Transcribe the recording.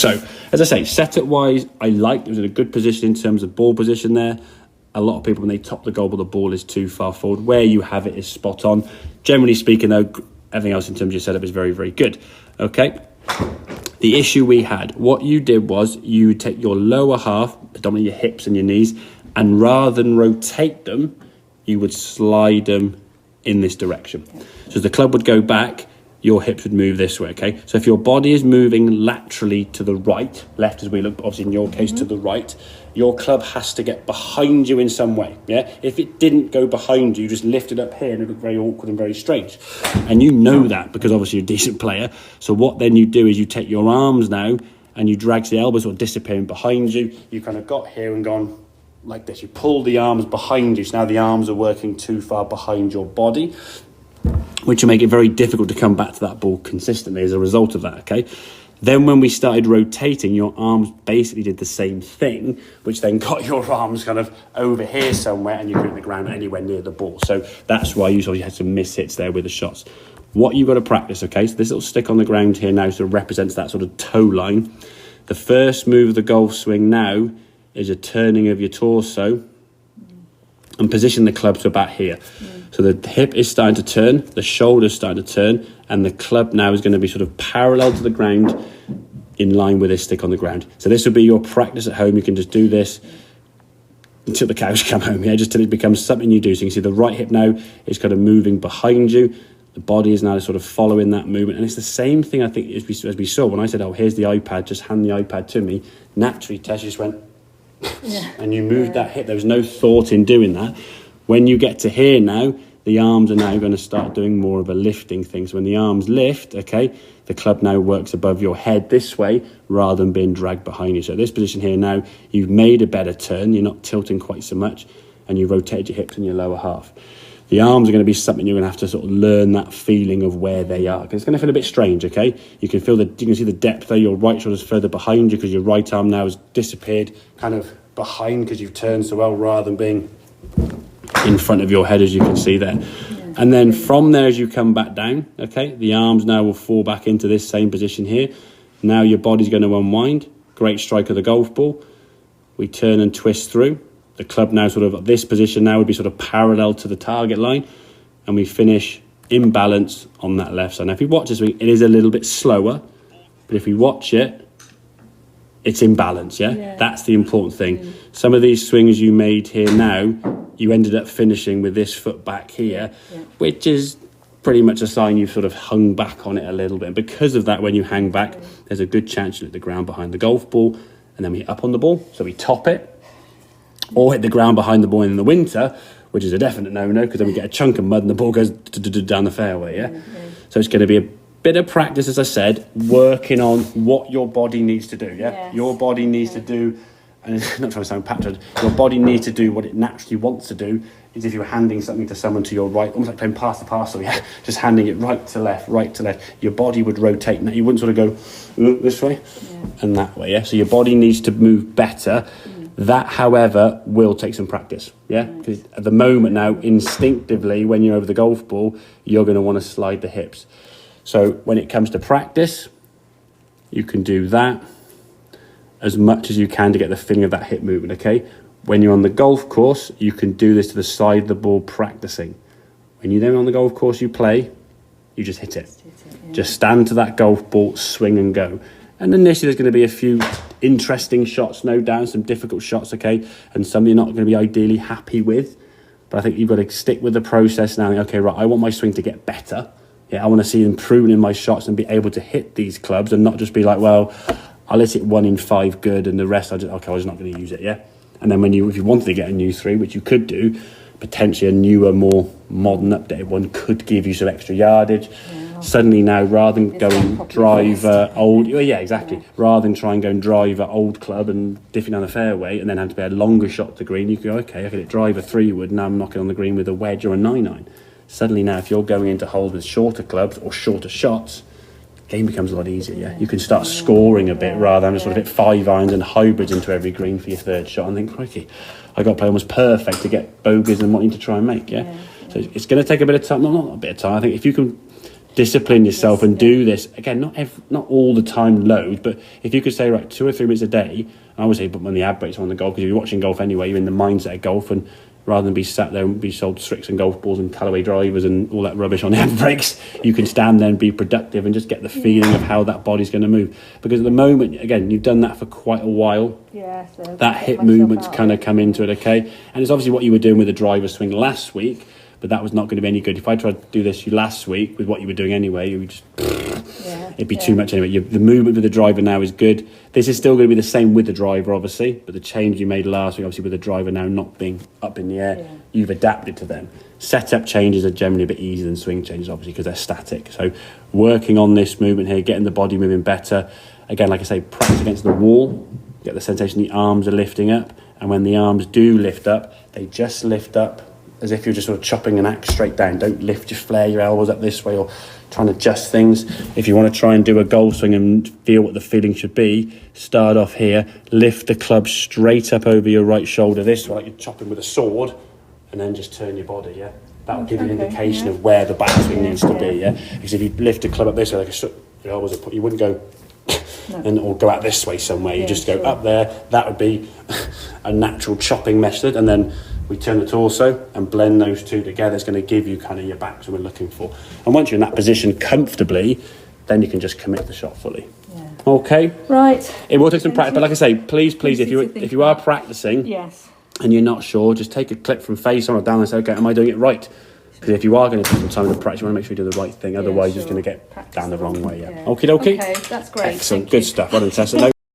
So, as I say, setup-wise, I liked it was in a good position in terms of ball position there. A lot of people, when they top the goal, but the ball is too far forward. Where you have it is spot on. Generally speaking, though, everything else in terms of your setup is very, very good. Okay. The issue we had, what you did was you would take your lower half, predominantly your hips and your knees, and rather than rotate them, you would slide them in this direction. So as the club would go back, your hips would move this way, okay? So if your body is moving laterally to the right, left as we look, obviously in your case to the right, your club has to get behind you in some way, yeah? If it didn't go behind you, just lift it up here and it looked very awkward and very strange. And you know that because obviously you're a decent player. So what then you do is you take your arms now and you drag the elbows sort of disappearing behind you. You kind of got here and gone like this. You pull the arms behind you. So now the arms are working too far behind your body, which will make it very difficult to come back to that ball consistently as a result of that, okay? Then when we started rotating, your arms basically did the same thing, which then got your arms kind of over here somewhere and you couldn't hit the ground anywhere near the ball. So that's why you had some miss hits there with the shots. What you've got to practice, okay? So this little stick on the ground here now sort of represents that sort of toe line. The first move of the golf swing now is a turning of your torso and position the club to about here. So the hip is starting to turn, the shoulder's starting to turn, and the club now is going to be sort of parallel to the ground in line with this stick on the ground. So this will be your practice at home. You can just do this until the cows come home, yeah, just till it becomes something you do. So you can see the right hip now is kind of moving behind you. The body is now sort of following that movement. And it's the same thing, I think, as we saw when I said, oh, here's the iPad, just hand the iPad to me. Naturally, Tess just went, and you moved that hip. There was no thought in doing that. When you get to here now, the arms are now going to start doing more of a lifting thing. So when the arms lift, okay, the club now works above your head this way rather than being dragged behind you. So this position here now, you've made a better turn. You're not tilting quite so much and you rotate your hips in your lower half. The arms are going to be something you're going to have to sort of learn that feeling of where they are, because it's going to feel a bit strange, okay? You can feel you can see the depth there. Your right shoulder's further behind you because your right arm now has disappeared kind of behind because you've turned so well rather than being in front of your head, as you can see there. And then from there, as you come back down, okay, the arms now will fall back into this same position here. Now your body's going to unwind. Great strike of the golf ball. We turn and twist through. The club now sort of, this position now would be sort of parallel to the target line. And we finish in balance on that left side. Now, if you watch this swing, it is a little bit slower. But if we watch it, it's in balance, yeah? That's the important thing. Some of these swings you made here now, you ended up finishing with this foot back here, which is pretty much a sign you've sort of hung back on it a little bit. And because of that, when you hang back, there's a good chance you hit the ground behind the golf ball, and then we hit up on the ball. So we top it, or hit the ground behind the ball in the winter, which is a definite no-no, because then we get a chunk of mud and the ball goes down the fairway, yeah? So it's going to be a bit of practice, as I said, working on what your body needs to do, yeah? Your body needs to do, and it's not trying to sound patronising, your body needs to do what it naturally wants to do. Is if you were handing something to someone to your right, almost like playing pass the parcel, yeah? Just handing it right to left, your body would rotate. Now, you wouldn't sort of go this way and that way, yeah? So your body needs to move better. That, however, will take some practice, yeah? Because at the moment now, instinctively, when you're over the golf ball, you're going to want to slide the hips. So when it comes to practice, you can do that as much as you can to get the feeling of that hip movement, okay? When you're on the golf course, you can do this to the side of the ball practicing. When you're then on the golf course you play, you just hit it. Just stand to that golf ball, swing and go. And initially there's going to be a few interesting shots, no doubt, some difficult shots, okay? And some you're not going to be ideally happy with. But I think you've got to stick with the process now. Okay, right, I want my swing to get better. Yeah, I want to see improvement in my shots and be able to hit these clubs and not just be like, well, I'll hit it 1 in 5 good and the rest, I was not going to use it, yeah? And then if you wanted to get a new 3, which you could do, potentially a newer, more modern, updated one could give you some extra yardage. Suddenly now, rather than going driver old, rather than try and go and driver old club and diffing down the fairway and then have to be a longer shot to the green, you could go, okay, I could hit driver 3 wood, now I'm knocking on the green with a wedge or a 9-iron. Suddenly now, if you're going into holes with shorter clubs or shorter shots, game becomes a lot easier, yeah? You can start scoring a bit rather than just sort of hit 5-irons and hybrids into every green for your third shot and think, crikey, I got to play almost perfect to get bogeys and wanting to try and make, yeah? So it's going to take a bit of time, not a bit of time. I think if you can discipline yourself and do this again. Not all the time loads, but if you could say right 2 or 3 minutes a day, I would say, but when the ad breaks on the golf, because if you're watching golf anyway, you're in the mindset of golf, and rather than be sat there and be sold Strix and golf balls and Callaway drivers and all that rubbish on the ad breaks, you can stand there and be productive and just get the feeling of how that body's going to move. Because at the moment, again, you've done that for quite a while. Yeah, so that hip movement's kind of come into it, okay? And it's obviously what you were doing with the driver swing last week, but that was not going to be any good. If I tried to do this last week with what you were doing anyway, you would just... it'd be too much anyway. The movement with the driver now is good. This is still going to be the same with the driver, obviously, but the change you made last week, obviously, with the driver now not being up in the air, you've adapted to them. Setup changes are generally a bit easier than swing changes, obviously, because they're static. So working on this movement here, getting the body moving better. Again, like I say, practice against the wall. Get the sensation the arms are lifting up, and when the arms do lift up, they just lift up as if you're just sort of chopping an axe straight down. Don't lift, just flare your elbows up this way or trying to adjust things. If you want to try and do a golf swing and feel what the feeling should be, start off here, lift the club straight up over your right shoulder this way, like you're chopping with a sword, and then just turn your body, yeah? That will give you an indication of where the backswing needs to be, yeah? Because if you lift a club up this way, like your elbows are put, you wouldn't go... or go out this way somewhere. You just go up there. That would be a natural chopping method, and then we turn the torso and blend those two together. It's going to give you kind of your back that we're looking for. And once you're in that position comfortably, then you can just commit the shot fully. Yeah. Okay. Right. It will take some practice, but like I say, please, if you are practicing, and you're not sure, just take a clip from face on or down and say, okay, am I doing it right? Because if you are going to take some time to practice, you want to make sure you do the right thing. Otherwise, you're just going to get down the wrong way. Yeah. Okie dokie. Okay, that's great. Excellent. Good stuff. Well done, Tessa.